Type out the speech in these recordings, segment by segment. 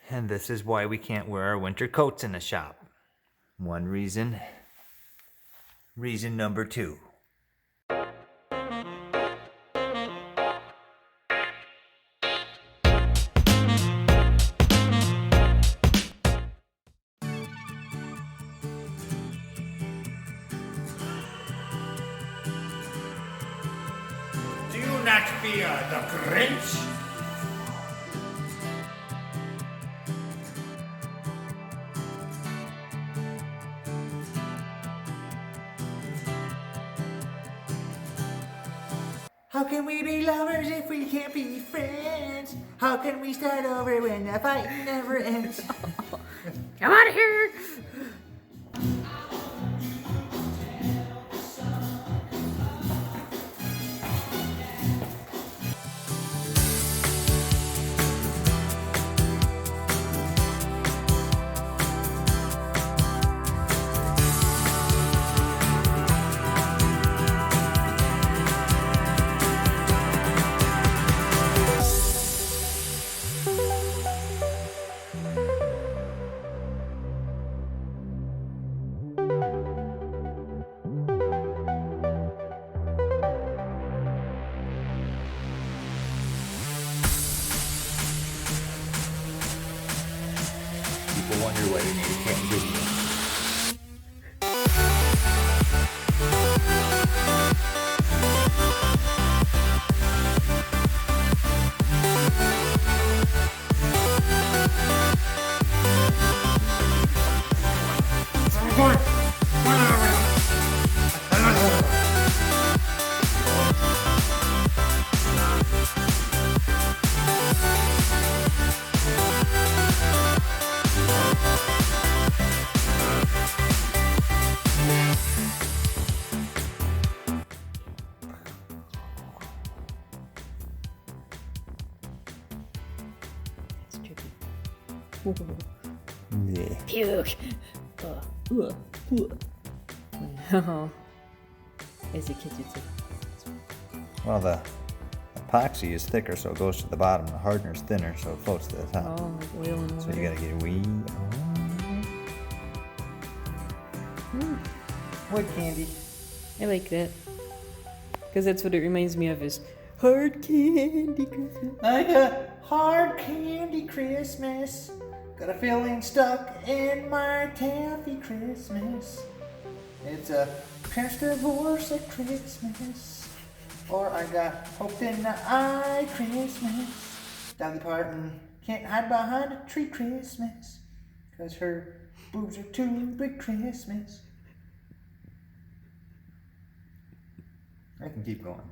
And this is why we can't wear our winter coats in the shop. One reason. Reason number 2. Do not fear the Grinch. How can we be lovers if we can't be friends? How can we start over when the fight never ends? Come out of here! People wonder why we need a cat video. It's tricky. Yeah. Puke. Oh. As a kid, you'd say. Well, the epoxy is thicker, so it goes to the bottom. The hardener is thinner, so it floats to the top. Oh, like oil and water. So you gotta get wee. Wood candy. I like that. Because that's what it reminds me of is hard candy Christmas. I got hard candy Christmas. Got a feeling stuck in my taffy Christmas. It's a parents divorce at Christmas. Or I got poked in the eye Christmas. Dolly Parton can't hide behind a tree Christmas. 'Cause her boobs are too big Christmas. I can keep going.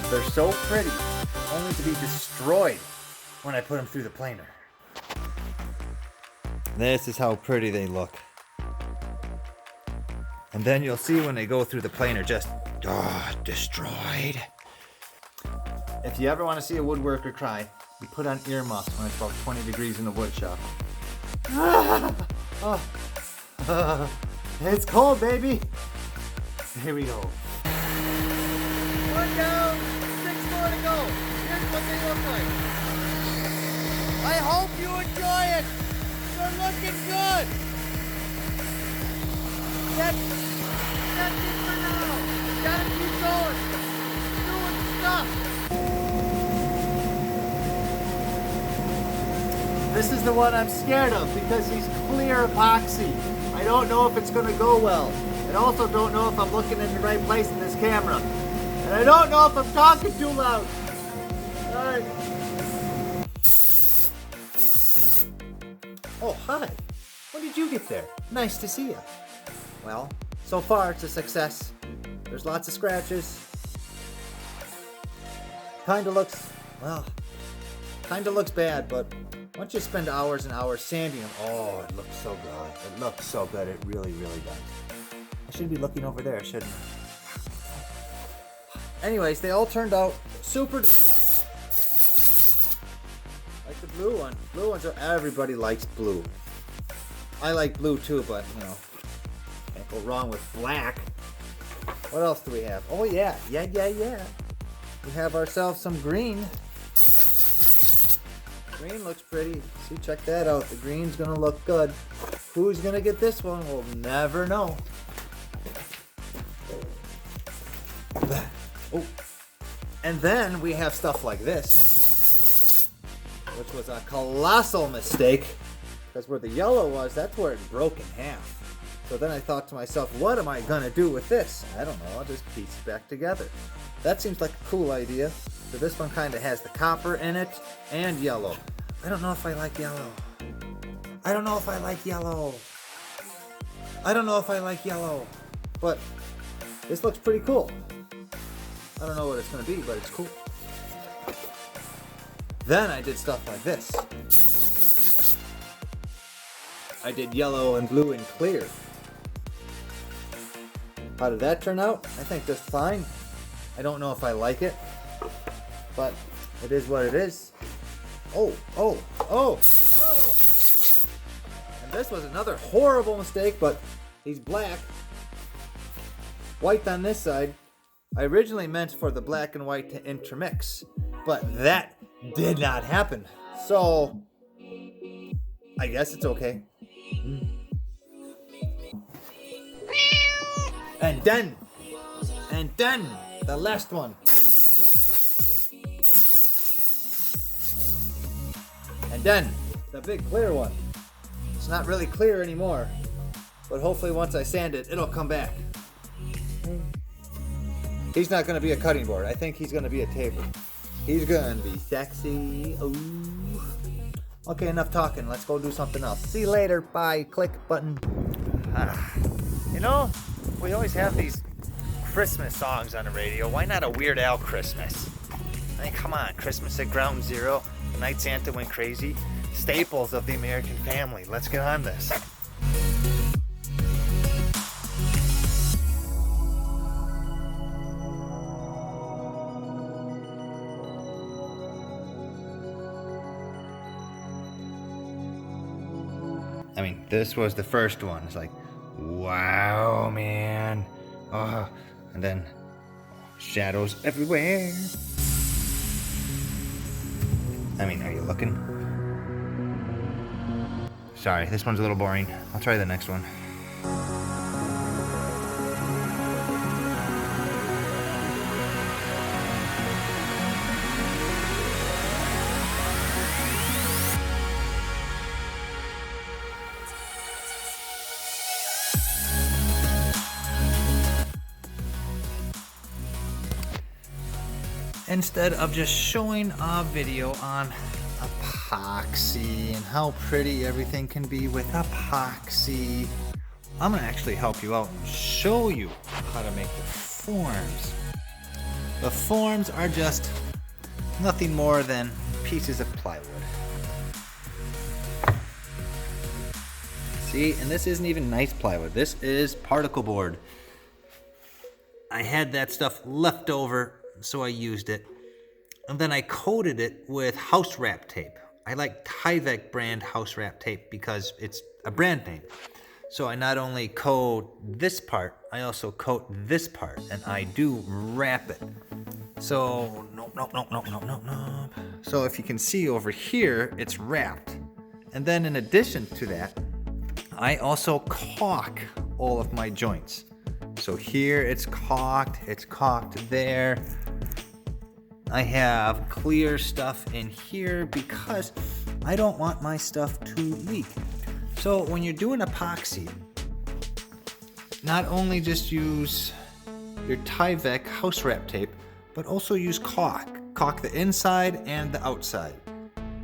They're so pretty, only to be destroyed when I put them through the planer. This is how pretty they look. And then you'll see when they go through the planer, just destroyed. If you ever want to see a woodworker cry, you put on earmuffs when it's about 20 degrees in the wood shop. It's cold, baby. Here we go. 1 down, 6 more to go. Here's what they look look like. I hope you enjoy it. They're looking good. That's it for now. Gotta keep going. Doing stuff. This is the one I'm scared of because he's clear epoxy. I don't know if it's gonna go well. I also don't know if I'm looking in the right place in this camera. And I don't know if I'm talking too loud. Alright. Oh, hi. When did you get there? Nice to see you. Well, so far it's a success. There's lots of scratches. Kinda looks bad, but once you spend hours and hours sanding them, oh, it looks so good. It looks so good. It really, really does. I should be looking over there, shouldn't I? Anyways, they all turned out super. Like the blue one. Blue ones are, everybody likes blue. I like blue too, but you know, can't go wrong with black. What else do we have? Oh yeah. We have ourselves some green. Green looks pretty. See, check that out. The green's gonna look good. Who's gonna get this one? We'll never know. Oh. And then we have stuff like this, which was a colossal mistake, because where the yellow was, that's where it broke in half. So then I thought to myself, what am I gonna do with this? I don't know, I'll just piece it back together. That seems like a cool idea. So this one kind of has the copper in it and yellow. I don't know if I like yellow. But this looks pretty cool. I don't know what it's going to be, but it's cool. Then I did stuff like this. I did yellow and blue and clear. How did that turn out? I think just fine. I don't know if I like it, but it is what it is. Oh. And this was another horrible mistake, but he's black. White on this side. I originally meant for the black and white to intermix, but that did not happen. So, I guess it's okay. And then, the last one. And then, the big clear one. It's not really clear anymore, but hopefully once I sand it, it'll come back. He's not going to be a cutting board. I think he's going to be a taper. He's going to be sexy. Ooh. Okay, enough talking. Let's go do something else. See you later. Bye. Click button. You know, we always have these Christmas songs on the radio. Why not a Weird Al Christmas? I mean, come on. Christmas at Ground Zero. The Night Santa Went Crazy. Staples of the American family. Let's get on this. I mean, this was the first one. It's like, wow, man. Oh, and then shadows everywhere. I mean, are you looking? Sorry, this one's a little boring. I'll try the next one. Instead of just showing a video on epoxy and how pretty everything can be with epoxy, I'm gonna actually help you out and show you how to make the forms. The forms are just nothing more than pieces of plywood. See, and this isn't even nice plywood. This is particle board. I had that stuff left over, so I used it. And then I coated it with house wrap tape. I like Tyvek brand house wrap tape because it's a brand name. So I not only coat this part, I also coat this part, and I do wrap it. So, nope. So if you can see over here, it's wrapped. And then in addition to that, I also caulk all of my joints. So here it's caulked there. I have clear stuff in here because I don't want my stuff to leak. So when you're doing epoxy, not only just use your Tyvek house wrap tape, but also use caulk. Caulk the inside and the outside.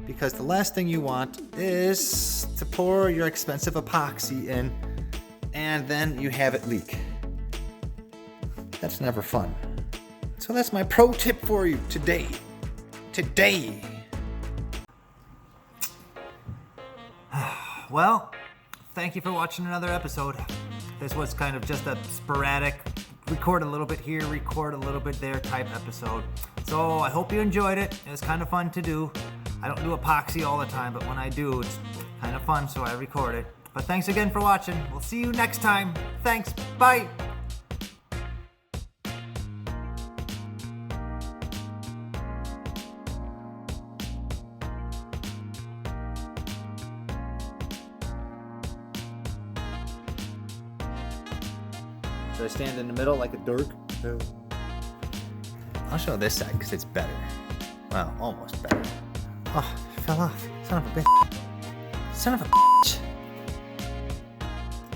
Because the last thing you want is to pour your expensive epoxy in and then you have it leak. That's never fun. So that's my pro tip for you today. Well, thank you for watching another episode. This was kind of just a sporadic, record a little bit here, record a little bit there type episode. So I hope you enjoyed it. It was kind of fun to do. I don't do epoxy all the time, but when I do, it's kind of fun, so I record it. But thanks again for watching. We'll see you next time. Thanks. Bye. Should I stand in the middle like a dork? No. I'll show this side because it's better. Well, almost better. Oh, it fell off. Son of a bitch. Son of a bitch.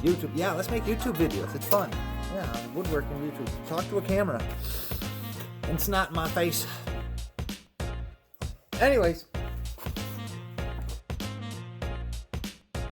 YouTube. Yeah, let's make YouTube videos. It's fun. Yeah, woodworking YouTube. Talk to a camera. And snot in my face. Anyways.